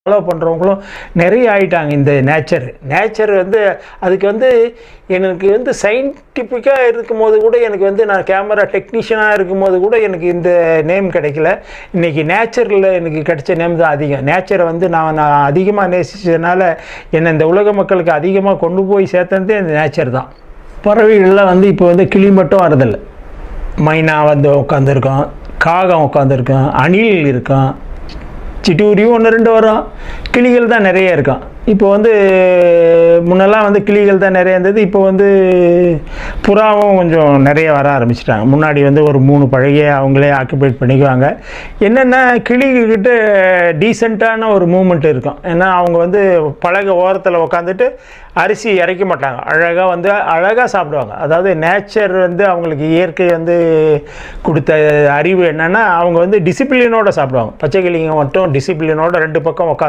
Follow பண்ணுறவங்களும் நிறைய ஆகிட்டாங்க. இந்த நேச்சர் வந்து அதுக்கு வந்து எனக்கு வந்து சயின்டிஃபிக்காக இருக்கும்போது கூட எனக்கு வந்து நான் கேமரா டெக்னீஷியனாக இருக்கும்போது கூட எனக்கு இந்த நேம் கிடைக்கல. இன்றைக்கி நேச்சரில் எனக்கு கிடைச்ச நேம் தான் அதிகம். நேச்சரை வந்து நான் அதிகமாக நேசித்ததுனால என்னை இந்த உலக மக்களுக்கு அதிகமாக கொண்டு போய் சேர்த்ததே இந்த நேச்சர் தான். பறவைகள்லாம் வந்து இப்போ வந்து கிளி மட்டும் வரதில்லை, மைனா வந்து உட்காந்துருக்கோம், காகம் உட்காந்துருக்கோம், அணில் இருக்கும், சிட்டூரியும் 1-2 வரும், கிளிகள் தான் நிறைய இருக்கும். இப்போ வந்து முன்னெல்லாம் வந்து கிளிகள் தான் நிறைய இருந்தது. இப்போ வந்து புறாவும் கொஞ்சம் நிறைய வர ஆரம்பிச்சிட்டாங்க. முன்னாடி வந்து ஒரு 3 பழகிய அவங்களே ஆக்குபேட் பண்ணிக்குவாங்க. என்னென்னா கிளிகிட்ட டீசெண்டான ஒரு மூமெண்ட் இருக்கும். ஏன்னா அவங்க வந்து பழக ஓரத்தில் உக்காந்துட்டு அரிசி இறைக்க மாட்டாங்க, அழகாக சாப்பிடுவாங்க. அதாவது நேச்சர் வந்து அவங்களுக்கு இயற்கை வந்து கொடுத்த அறிவு என்னென்னா அவங்க வந்து டிசிப்ளினோடு சாப்பிடுவாங்க. பச்சை கிளிங்க மட்டும் டிசிப்ளினோட 2 பக்கம் உட்காந்து